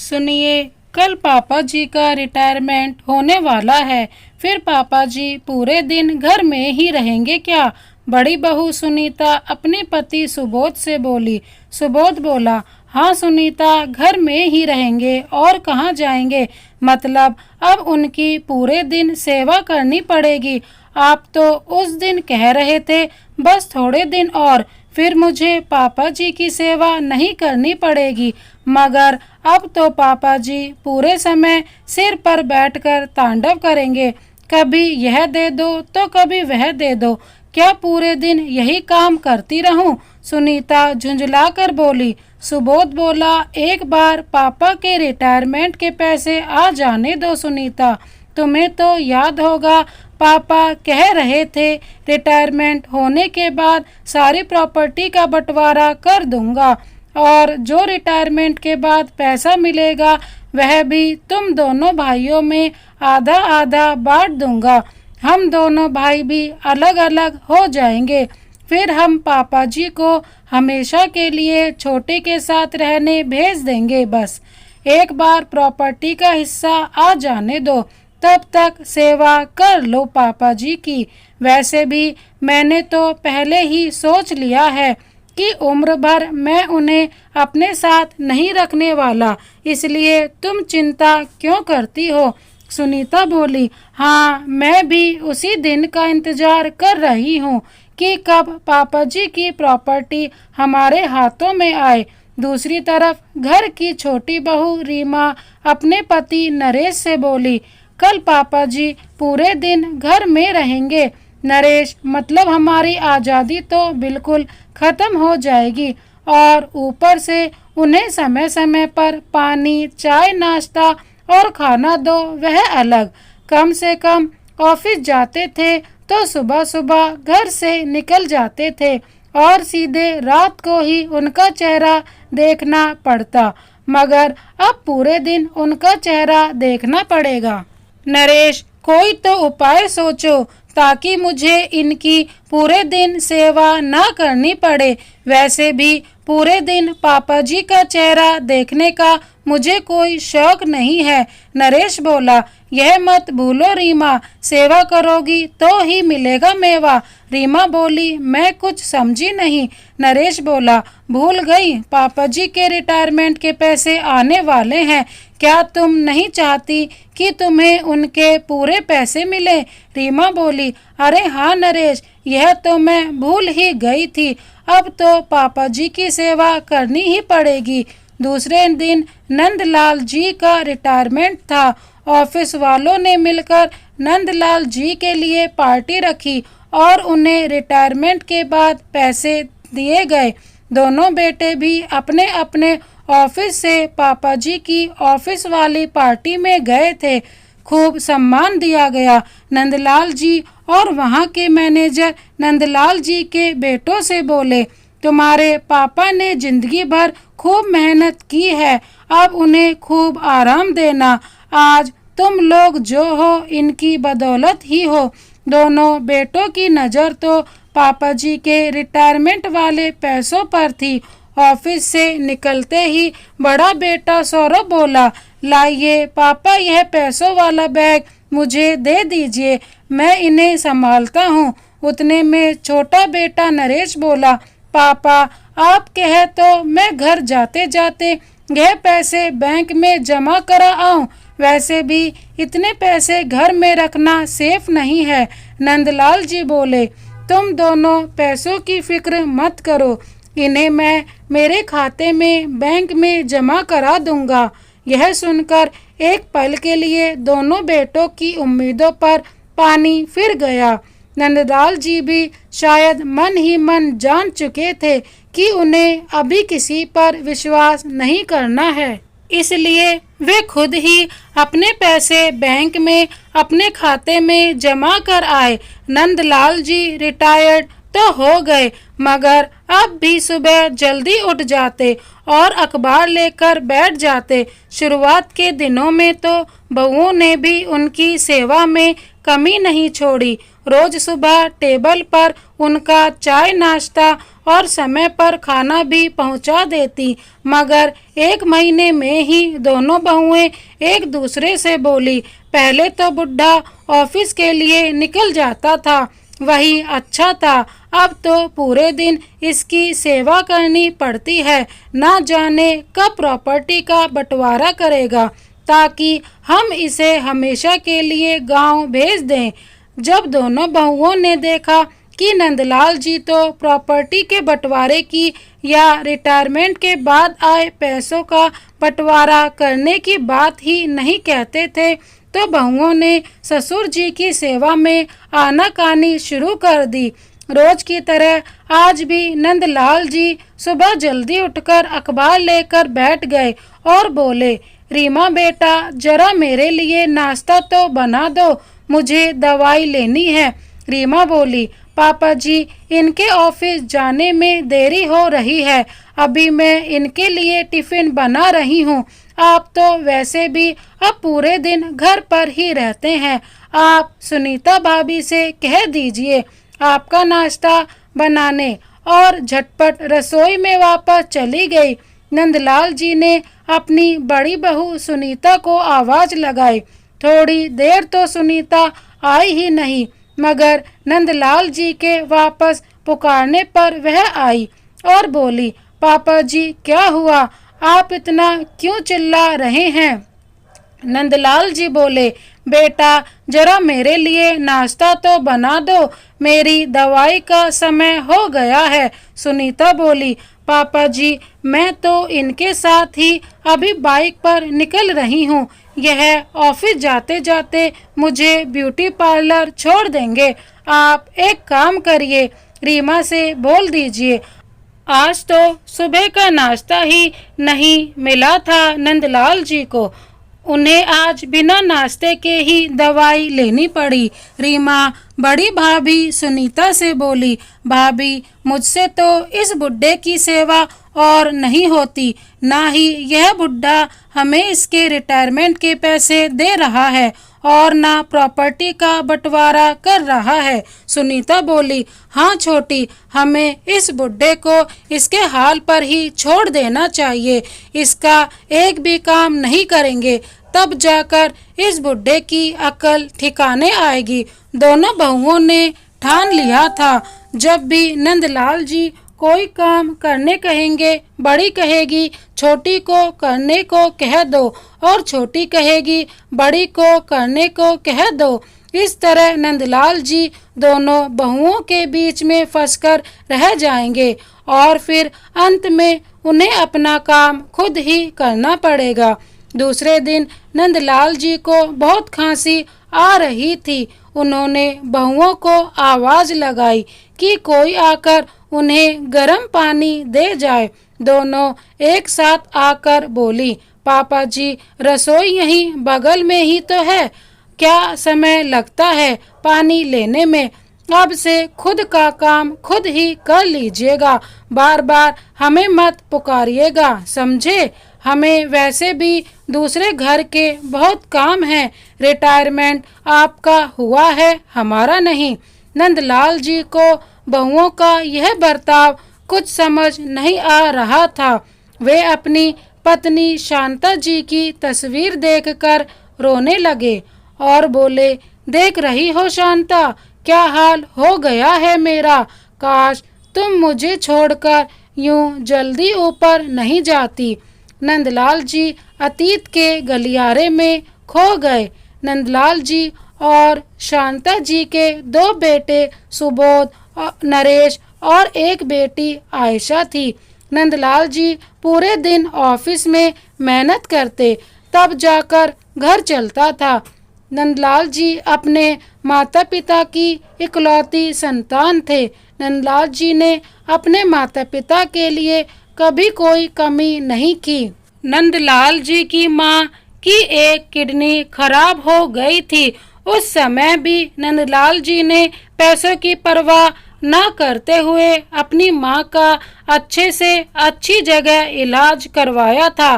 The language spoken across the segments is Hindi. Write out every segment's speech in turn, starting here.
सुनिए, कल पापा जी का रिटायरमेंट होने वाला है। फिर पापा जी पूरे दिन घर में ही रहेंगे क्या? बड़ी बहू सुनीता अपने पति सुबोध से बोली। सुबोध बोला, हाँ सुनीता, घर में ही रहेंगे और कहाँ जाएंगे। मतलब अब उनकी पूरे दिन सेवा करनी पड़ेगी। आप तो उस दिन कह रहे थे बस थोड़े दिन और फिर मुझे पापा जी की सेवा नहीं करनी पड़ेगी, मगर अब तो पापा जी पूरे समय सिर पर बैठकर तांडव करेंगे। कभी यह दे दो तो कभी वह दे दो, क्या पूरे दिन यही काम करती रहूं? सुनीता झुंझलाकर बोली। सुबोध बोला, एक बार पापा के रिटायरमेंट के पैसे आ जाने दो सुनीता। तुम्हें तो याद होगा पापा कह रहे थे रिटायरमेंट होने के बाद सारी प्रॉपर्टी का बंटवारा कर दूंगा और जो रिटायरमेंट के बाद पैसा मिलेगा वह भी तुम दोनों भाइयों में आधा आधा बांट दूंगा। हम दोनों भाई भी अलग अलग हो जाएंगे। फिर हम पापा जी को हमेशा के लिए छोटे के साथ रहने भेज देंगे। बस एक बार प्रॉपर्टी का हिस्सा आ जाने दो, तब तक सेवा कर लो पापा जी की। वैसे भी मैंने तो पहले ही सोच लिया है कि उम्र भर मैं उन्हें अपने साथ नहीं रखने वाला, इसलिए तुम चिंता क्यों करती हो? सुनीता बोली, हाँ मैं भी उसी दिन का इंतजार कर रही हूँ कि कब पापा जी की प्रॉपर्टी हमारे हाथों में आए। दूसरी तरफ घर की छोटी बहू रीमा अपने पति नरेश से बोली, कल पापा जी पूरे दिन घर में रहेंगे। नरेश, मतलब हमारी आज़ादी तो बिल्कुल ख़त्म हो जाएगी और ऊपर से उन्हें समय समय पर पानी, चाय, नाश्ता और खाना दो, वह अलग। कम से कम ऑफिस जाते थे तो सुबह सुबह घर से निकल जाते थे और सीधे रात को ही उनका चेहरा देखना पड़ता, मगर अब पूरे दिन उनका चेहरा देखना पड़ेगा। नरेश, कोई तो उपाय सोचो ताकि मुझे इनकी पूरे दिन सेवा ना करनी पड़े। वैसे भी पूरे दिन पापा जी का चेहरा देखने का मुझे कोई शौक नहीं है। नरेश बोला, यह मत भूलो रीमा, सेवा करोगी तो ही मिलेगा मेवा। रीमा बोली, मैं कुछ समझी नहीं। नरेश बोला, भूल गई, पापा जी के रिटायरमेंट के पैसे आने वाले हैं। क्या तुम नहीं चाहती कि तुम्हें उनके पूरे पैसे मिले? रीमा बोली, अरे हाँ नरेश, यह तो मैं भूल ही गई थी। अब तो पापा जी की सेवा करनी ही पड़ेगी। दूसरे दिन नंदलाल जी का रिटायरमेंट था। ऑफिस वालों ने मिलकर नंदलाल जी के लिए पार्टी रखी और उन्हें रिटायरमेंट के बाद पैसे दिए गए। दोनों बेटे भी अपने अपने ऑफिस से पापा जी की ऑफिस वाली पार्टी में गए थे। खूब सम्मान दिया गया। नंदलाल जी और वहाँ के मैनेजर नंदलाल जी के बेटों से बोले, तुम्हारे पापा ने जिंदगी भर खूब मेहनत की है, अब उन्हें खूब आराम देना। आज तुम लोग जो हो इनकी बदौलत ही हो। दोनों बेटों की नज़र तो पापा जी के रिटायरमेंट वाले पैसों पर थी। ऑफिस से निकलते ही बड़ा बेटा सौरभ बोला, लाइए पापा, यह पैसों वाला बैग मुझे दे दीजिए, मैं इन्हें संभालता हूँ। उतने में छोटा बेटा नरेश बोला, पापा आप कहे तो मैं घर जाते जाते यह पैसे बैंक में जमा करा आऊँ। वैसे भी इतने पैसे घर में रखना सेफ नहीं है। नंदलाल जी बोले, तुम दोनों पैसों की फिक्र मत करो, इन्हें मैं मेरे खाते में बैंक में जमा करा दूंगा। यह सुनकर एक पल के लिए दोनों बेटों की उम्मीदों पर पानी फिर गया। नंदलाल जी भी शायद मन ही मन जान चुके थे कि उन्हें अभी किसी पर विश्वास नहीं करना है, इसलिए वे खुद ही अपने पैसे बैंक में अपने खाते में जमा कर आए। नंदलाल जी रिटायर्ड तो हो गए, मगर अब भी सुबह जल्दी उठ जाते और अखबार लेकर बैठ जाते। शुरुआत के दिनों में तो बहुओं ने भी उनकी सेवा में कमी नहीं छोड़ी। रोज सुबह टेबल पर उनका चाय नाश्ता और समय पर खाना भी पहुंचा देती। मगर 1 महीने में ही दोनों बहुएं एक दूसरे से बोली। पहले तो बुढ़ा ऑफिस के लिए निकल जाता था, वही अच्छा था। अब तो पूरे दिन इसकी सेवा करनी पड़ती है। ना जाने कब प्रॉपर्टी का बंटवारा करेगा ताकि हम इसे हमेशा के लिए गांव भेज दें। जब दोनों बहुओं ने देखा कि नंदलाल जी तो प्रॉपर्टी के बंटवारे की या रिटायरमेंट के बाद आए पैसों का बंटवारा करने की बात ही नहीं कहते थे, तो बहुओं ने ससुर जी की सेवा में आनाकानी शुरू कर दी। रोज की तरह आज भी नंदलाल जी सुबह जल्दी उठकर अखबार लेकर बैठ गए और बोले, रीमा बेटा, जरा मेरे लिए नाश्ता तो बना दो, मुझे दवाई लेनी है। रीमा बोली, पापा जी, इनके ऑफिस जाने में देरी हो रही है, अभी मैं इनके लिए टिफिन बना रही हूँ। आप तो वैसे भी अब पूरे दिन घर पर ही रहते हैं, आप सुनीता भाभी से कह दीजिए आपका नाश्ता बनाने, और झटपट रसोई में वापस चली गई। नंदलाल जी ने अपनी बड़ी बहू सुनीता को आवाज लगाई। थोड़ी देर तो सुनीता आई ही नहीं, मगर नंदलाल जी के वापस पुकारने पर वह आई और बोली, पापा जी क्या हुआ, आप इतना क्यों चिल्ला रहे हैं? नंदलाल जी बोले, बेटा जरा मेरे लिए नाश्ता तो बना दो, मेरी दवाई का समय हो गया है। सुनीता बोली, पापा जी मैं तो इनके साथ ही अभी बाइक पर निकल रही हूँ, यह ऑफिस जाते जाते मुझे ब्यूटी पार्लर छोड़ देंगे। आप एक काम करिए, रीमा से बोल दीजिए, आज तो सुबह का नाश्ता ही नहीं मिला था नंदलाल जी को, उन्हें आज बिना नाश्ते के ही दवाई लेनी पड़ी। रीमा बड़ी भाभी सुनीता से बोली, भाभी मुझसे तो इस बुड्ढे की सेवा और नहीं होती, ना ही यह बुड्ढा हमें इसके रिटायरमेंट के पैसे दे रहा है और ना प्रॉपर्टी का बंटवारा कर रहा है। सुनीता बोली, हाँ छोटी, हमें इस बुड्ढे को इसके हाल पर ही छोड़ देना चाहिए, इसका एक भी काम नहीं करेंगे, तब जाकर इस बुड्ढे की अकल ठिकाने आएगी। दोनों बहुओं ने ठान लिया था, जब भी नंदलाल जी कोई काम करने कहेंगे, बड़ी कहेगी छोटी को करने को कह दो और छोटी कहेगी बड़ी को करने को कह दो। इस तरह नंदलाल जी दोनों बहुओं के बीच में फंसकर रह जाएंगे और फिर अंत में उन्हें अपना काम खुद ही करना पड़ेगा। दूसरे दिन नंदलाल जी को बहुत खांसी आ रही थी। उन्होंने बहुओं को आवाज लगाई कि कोई आकर उन्हें गर्म पानी दे जाए। दोनों एक साथ आकर बोली, पापा जी रसोई यहीं बगल में ही तो है, क्या समय लगता है पानी लेने में, अब से खुद का काम खुद ही कर लीजिएगा, बार बार हमें मत पुकारिएगा, समझे? हमें वैसे भी दूसरे घर के बहुत काम हैं, रिटायरमेंट आपका हुआ है, हमारा नहीं। नंदलाल जी को बहुओं का यह बर्ताव कुछ समझ नहीं आ रहा था। वे अपनी पत्नी शांता जी की तस्वीर देखकर रोने लगे और बोले, देख रही हो शांता, क्या हाल हो गया है मेरा, काश तुम मुझे छोड़कर यूं जल्दी ऊपर नहीं जाती। नंदलाल जी अतीत के गलियारे में खो गए। नंदलाल जी और शांता जी के 2 बेटे सुबोध, नरेश और एक बेटी आयशा थी। नंदलाल जी पूरे दिन ऑफिस में मेहनत करते, तब जाकर घर चलता था। नंदलाल जी अपने माता पिता की इकलौती संतान थे। नंदलाल जी ने अपने माता पिता के लिए कभी कोई कमी नहीं की। नंदलाल जी की माँ की एक किडनी खराब हो गई थी। उस समय भी नंदलाल जी ने पैसों की परवाह न करते हुए अपनी माँ का अच्छे से अच्छी जगह इलाज करवाया था।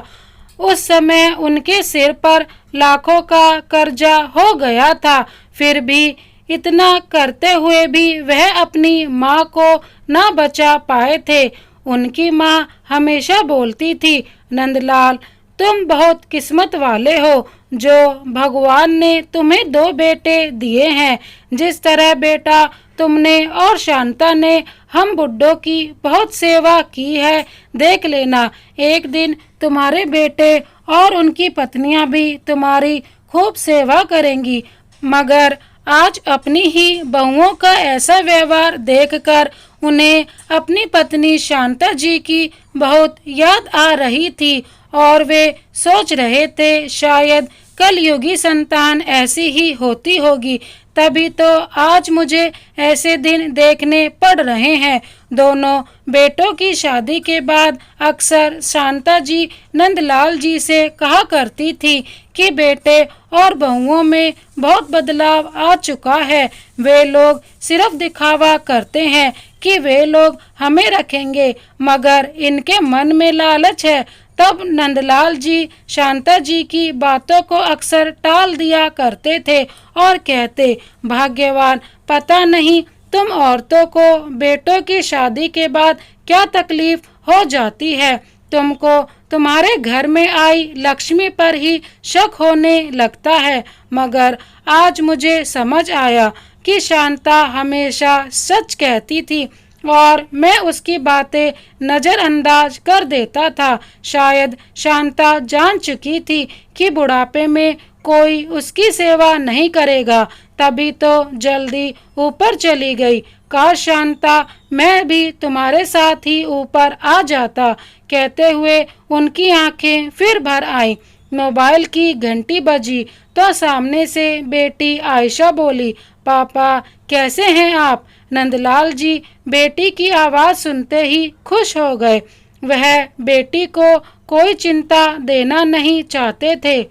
उस समय उनके सिर पर लाखों का कर्जा हो गया था। फिर भी इतना करते हुए भी वह अपनी माँ को ना बचा पाए थे। उनकी माँ हमेशा बोलती थी, नंदलाल तुम बहुत किस्मत वाले हो जो भगवान ने तुम्हें 2 बेटे दिए हैं। जिस तरह बेटा तुमने और शांता ने हम बुड्ढों की बहुत सेवा की है, देख लेना एक दिन तुम्हारे बेटे और उनकी पत्नियां भी तुम्हारी खूब सेवा करेंगी। मगर आज अपनी ही बहुओं का ऐसा व्यवहार देखकर उन्हें अपनी पत्नी शांता जी की बहुत याद आ रही थी और वे सोच रहे थे शायद कलयुगी संतान ऐसी ही होती होगी, तभी तो आज मुझे ऐसे दिन देखने पड़ रहे हैं। दोनों बेटों की शादी के बाद अक्सर शांता जी नंदलाल जी से कहा करती थी कि बेटे और बहुओं में बहुत बदलाव आ चुका है। वे लोग सिर्फ दिखावा करते हैं कि वे लोग हमें रखेंगे, मगर इनके मन में लालच है। तब नंदलाल जी शांता जी की बातों को अक्सर टाल दिया करते थे और कहते, भाग्यवान, पता नहीं तुम औरतों को बेटों की शादी के बाद क्या तकलीफ हो जाती है। तुमको तुम्हारे घर में आई लक्ष्मी पर ही शक होने लगता है, मगर आज मुझे समझ आया कि शांता हमेशा सच कहती थी और मैं उसकी बातें नज़रअंदाज कर देता था। शायद शांता जान चुकी थी कि बुढ़ापे में कोई उसकी सेवा नहीं करेगा, तभी तो जल्दी ऊपर चली गई। काश शांता, मैं भी तुम्हारे साथ ही ऊपर आ जाता। कहते हुए उनकी आंखें फिर भर आईं। मोबाइल की घंटी बजी तो सामने से बेटी आयशा बोली, पापा कैसे हैं आप? नंदलाल जी बेटी की आवाज़ सुनते ही खुश हो गए। वह बेटी को कोई चिंता देना नहीं चाहते थे,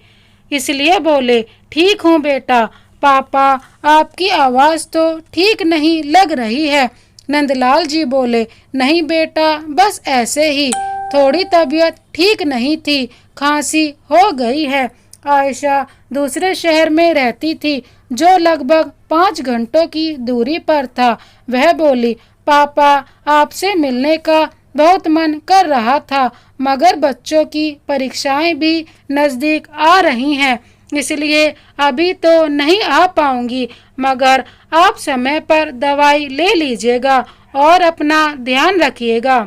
इसलिए बोले, ठीक हूँ बेटा। पापा आपकी आवाज़ तो ठीक नहीं लग रही है। नंदलाल जी बोले, नहीं बेटा, बस ऐसे ही, थोड़ी तबीयत ठीक नहीं थी, खांसी हो गई है। आयशा दूसरे शहर में रहती थी जो लगभग 5 घंटों की दूरी पर था। वह बोली, पापा आपसे मिलने का बहुत मन कर रहा था, मगर बच्चों की परीक्षाएं भी नज़दीक आ रही हैं, इसलिए अभी तो नहीं आ पाऊंगी, मगर आप समय पर दवाई ले लीजिएगा और अपना ध्यान रखिएगा।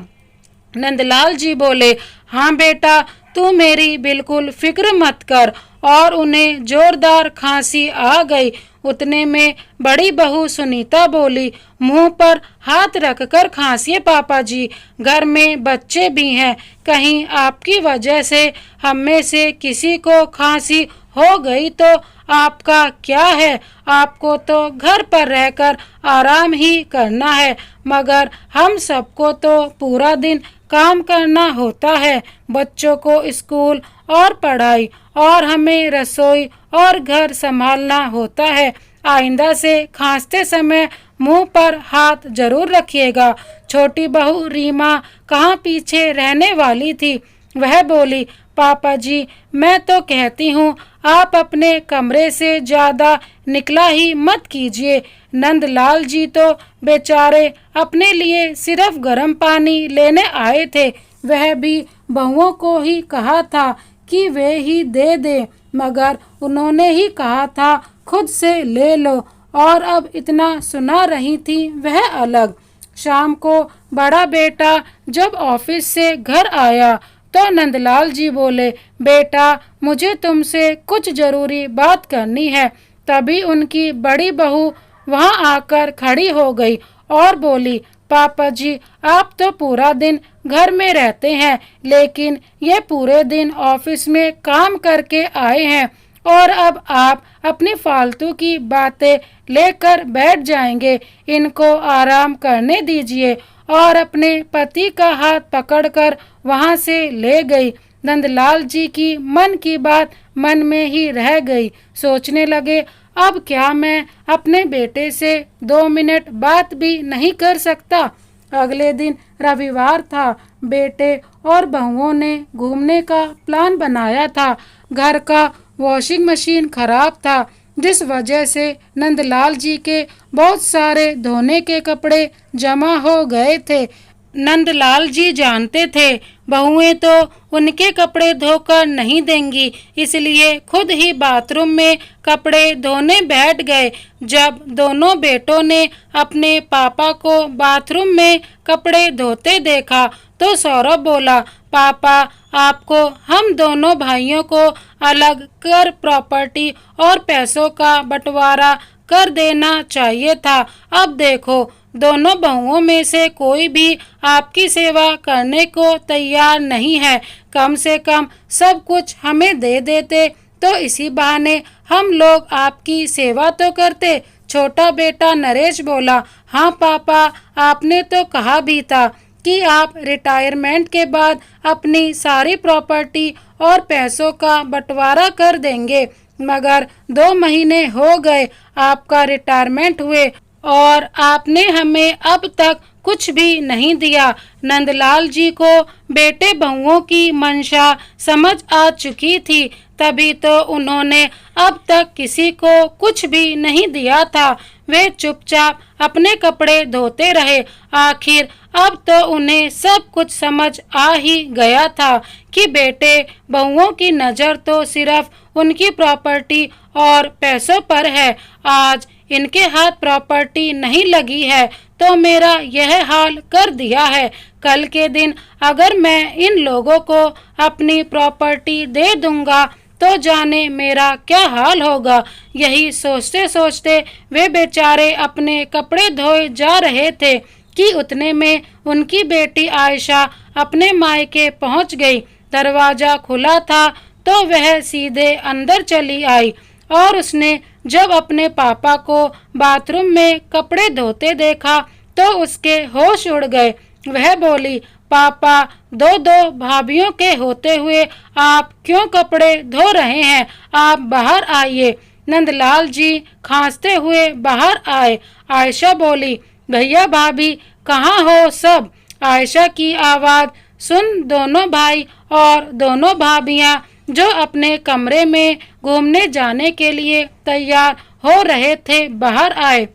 नंदलाल जी बोले, हाँ बेटा, तू मेरी बिल्कुल फिक्र मत कर। और उन्हें जोरदार खांसी आ गई। उतने में बड़ी बहू सुनीता बोली, मुंह पर हाथ रखकर खांसिए पापा जी, घर में बच्चे भी हैं, कहीं आपकी वजह से हम में से किसी को खांसी हो गई तो आपका क्या है? आपको तो घर पर रहकर आराम ही करना है, मगर हम सबको तो पूरा दिन काम करना होता है, बच्चों को स्कूल और पढ़ाई, और हमें रसोई और घर संभालना होता है। आइंदा से खांसते समय मुंह पर हाथ जरूर रखिएगा। छोटी बहू रीमा कहाँ पीछे रहने वाली थी। वह बोली, पापा जी, मैं तो कहती हूँ आप अपने कमरे से ज़्यादा निकला ही मत कीजिए। नंदलाल जी तो बेचारे अपने लिए सिर्फ गर्म पानी लेने आए थे। वह भी बहुओं को ही कहा था कि वे ही दे दें, मगर उन्होंने ही कहा था खुद से ले लो, और अब इतना सुना रही थी वह अलग। शाम को बड़ा बेटा जब ऑफिस से घर आया तो नंदलाल जी बोले, बेटा मुझे तुमसे कुछ ज़रूरी बात करनी है। तभी उनकी बड़ी बहू वहां आकर खड़ी हो गई और बोली, पापा जी, आप तो पूरा दिन घर में रहते हैं, लेकिन ये पूरे दिन ऑफिस में काम करके आए हैं और अब आप अपनी फालतू की बातें लेकर बैठ जाएंगे। इनको आराम करने दीजिए। और अपने पति का हाथ पकड़कर वहां से ले गई। नंदलाल जी की मन की बात मन में ही रह गई। सोचने लगे, अब क्या मैं अपने बेटे से 2 मिनट बात भी नहीं कर सकता? अगले दिन रविवार था। बेटे और बहुओं ने घूमने का प्लान बनाया था। घर का वॉशिंग मशीन खराब था, जिस वजह से नंदलाल जी के बहुत सारे धोने के कपड़े जमा हो गए थे। नंदलाल जी जानते थे बहुएं तो उनके कपड़े धोकर नहीं देंगी, इसलिए खुद ही बाथरूम में कपड़े धोने बैठ गए। जब दोनों बेटों ने अपने पापा को बाथरूम में कपड़े धोते देखा तो सौरभ बोला, पापा, आपको हम दोनों भाइयों को अलग कर प्रॉपर्टी और पैसों का बंटवारा कर देना चाहिए था। अब देखो, दोनों बहुओं में से कोई भी आपकी सेवा करने को तैयार नहीं है। कम से कम सब कुछ हमें दे देते तो इसी बहाने हम लोग आपकी सेवा तो करते। छोटा बेटा नरेश बोला, हाँ पापा, आपने तो कहा भी था कि आप रिटायरमेंट के बाद अपनी सारी प्रॉपर्टी और पैसों का बंटवारा कर देंगे, मगर 2 महीने हो गए आपका रिटायरमेंट हुए और आपने हमें अब तक कुछ भी नहीं दिया। नंदलाल जी को बेटे बहुओं की मंशा समझ आ चुकी थी, तभी तो उन्होंने अब तक किसी को कुछ भी नहीं दिया था। वे चुपचाप अपने कपड़े धोते रहे। आखिर अब तो उन्हें सब कुछ समझ आ ही गया था कि बेटे बहुओं की नज़र तो सिर्फ उनकी प्रॉपर्टी और पैसों पर है। आज इनके हाथ प्रॉपर्टी नहीं लगी है तो मेरा यह हाल कर दिया है। कल के दिन अगर मैं इन लोगों को अपनी प्रॉपर्टी दे दूंगा तो जाने मेरा क्या हाल होगा। यही सोचते सोचते वे बेचारे अपने कपड़े धोए जा रहे थे कि उतने में उनकी बेटी आयशा अपने मायके पहुंच गई। दरवाजा खुला था तो वह सीधे अंदर चली आई और उसने जब अपने पापा को बाथरूम में कपड़े धोते देखा तो उसके होश उड़ गए। वह बोली, पापा, 2 भाभीियों के होते हुए आप क्यों कपड़े धो रहे हैं? आप बाहर आइए। नंदलाल जी खांसते हुए बाहर आए। आयशा बोली, भैया भाभी कहाँ हो सब? आयशा की आवाज़ सुन दोनों भाई और दोनों भाभियाँ जो अपने कमरे में घूमने जाने के लिए तैयार हो रहे थे बाहर आए।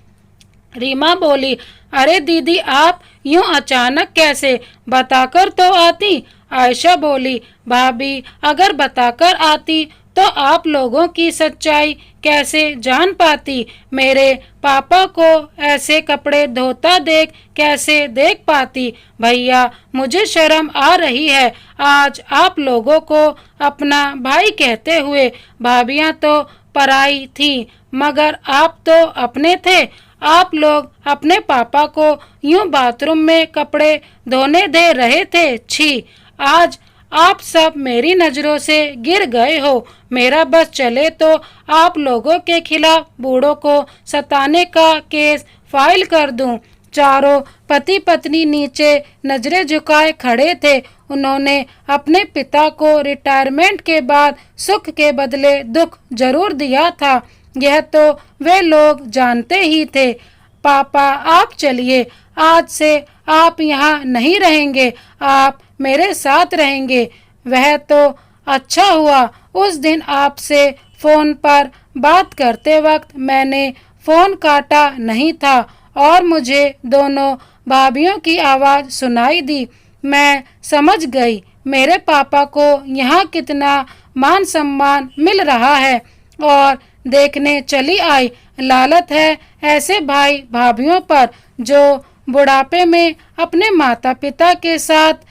रीमा बोली, अरे दीदी, आप यूं अचानक कैसे? बताकर तो आती। आयशा बोली, भाभी, अगर बताकर आती तो आप लोगों की सच्चाई कैसे जान पाती? मेरे पापा को ऐसे कपड़े धोता देख कैसे देख पाती? भैया, मुझे शर्म आ रही है आज आप लोगों को अपना भाई कहते हुए। भाभियां तो पराई थी, मगर आप तो अपने थे। आप लोग अपने पापा को यूं बाथरूम में कपड़े धोने दे रहे थे। छी, आज आप सब मेरी नज़रों से गिर गए हो। मेरा बस चले तो आप लोगों के खिलाफ बूढ़ों को सताने का केस फाइल कर दूं। चारों पति पत्नी नीचे नजरें झुकाए खड़े थे। उन्होंने अपने पिता को रिटायरमेंट के बाद सुख के बदले दुख जरूर दिया था, यह तो वे लोग जानते ही थे। पापा, आप चलिए, आज से आप यहाँ नहीं रहेंगे, आप मेरे साथ रहेंगे। वह तो अच्छा हुआ उस दिन आपसे फ़ोन पर बात करते वक्त मैंने फ़ोन काटा नहीं था और मुझे दोनों भाभियों की आवाज़ सुनाई दी। मैं समझ गई मेरे पापा को यहाँ कितना मान सम्मान मिल रहा है और देखने चली आई। लालत है ऐसे भाई भाभियों पर जो बुढ़ापे में अपने माता पिता के साथ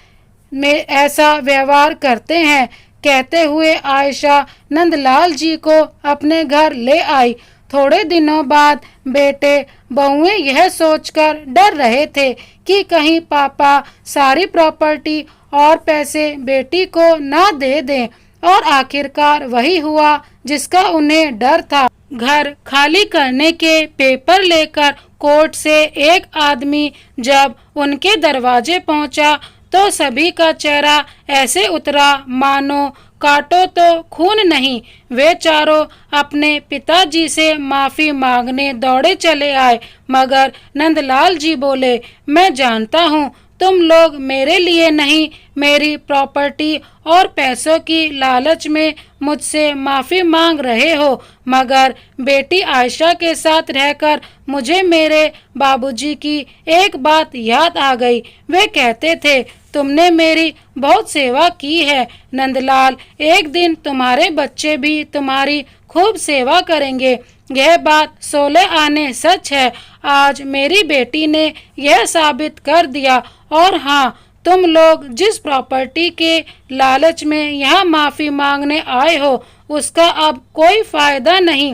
में ऐसा व्यवहार करते हैं। कहते हुए आयशा नंदलाल जी को अपने घर ले आई। थोड़े दिनों बाद बेटे बहुएं यह सोचकर डर रहे थे कि कहीं पापा सारी प्रॉपर्टी और पैसे बेटी को ना दे दें, और आखिरकार वही हुआ जिसका उन्हें डर था। घर खाली करने के पेपर लेकर कोर्ट से एक आदमी जब उनके दरवाजे पहुंचा तो सभी का चेहरा ऐसे उतरा मानो काटो तो खून नहीं। वे चारों अपने पिताजी से माफी मांगने दौड़े चले आए, मगर नंदलाल जी बोले, मैं जानता हूँ तुम लोग मेरे लिए नहीं, मेरी प्रॉपर्टी और पैसों की लालच में मुझसे माफी मांग रहे हो, मगर बेटी आयशा के साथ रहकर मुझे मेरे बाबूजी की एक बात याद आ गई। वे कहते थे, तुमने मेरी बहुत सेवा की है नंदलाल, एक दिन तुम्हारे बच्चे भी तुम्हारी खूब सेवा करेंगे। यह बात 16 आने सच है। आज मेरी बेटी ने यह साबित कर दिया। और हाँ, तुम लोग जिस प्रॉपर्टी के लालच में यहाँ माफी मांगने आए हो, उसका अब कोई फायदा नहीं।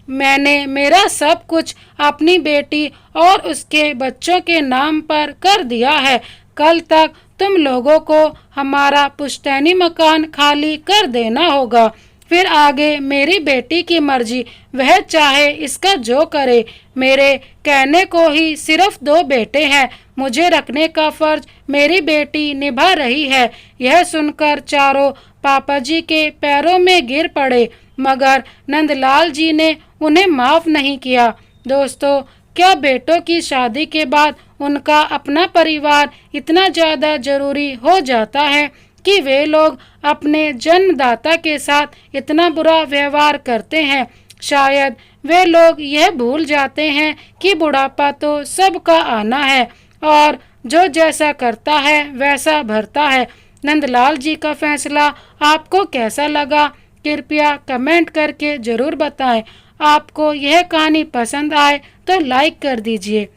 मैंने मेरा सब कुछ अपनी बेटी और उसके बच्चों के नाम पर कर दिया है। कल तक तुम लोगों को हमारा पुश्तैनी मकान खाली कर देना होगा। फिर आगे मेरी बेटी की मर्जी, वह चाहे इसका जो करे। मेरे कहने को ही सिर्फ 2 बेटे हैं, मुझे रखने का फर्ज मेरी बेटी निभा रही है। यह सुनकर चारों पापा जी के पैरों में गिर पड़े, मगर नंदलाल जी ने उन्हें माफ नहीं किया। दोस्तों, क्या बेटों की शादी के बाद उनका अपना परिवार इतना ज़्यादा जरूरी हो जाता है कि वे लोग अपने जन्मदाता के साथ इतना बुरा व्यवहार करते हैं? शायद वे लोग यह भूल जाते हैं कि बुढ़ापा तो सबका आना है और जो जैसा करता है वैसा भरता है। नंदलाल जी का फैसला आपको कैसा लगा? कृपया कमेंट करके ज़रूर बताएं। आपको यह कहानी पसंद आए तो लाइक कर दीजिए।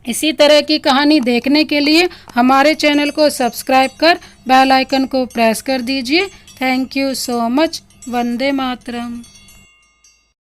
इसी तरह की कहानी देखने के लिए हमारे चैनल को सब्सक्राइब कर बेल आइकन को प्रेस कर दीजिए। Thank you so much. Vande Mataram.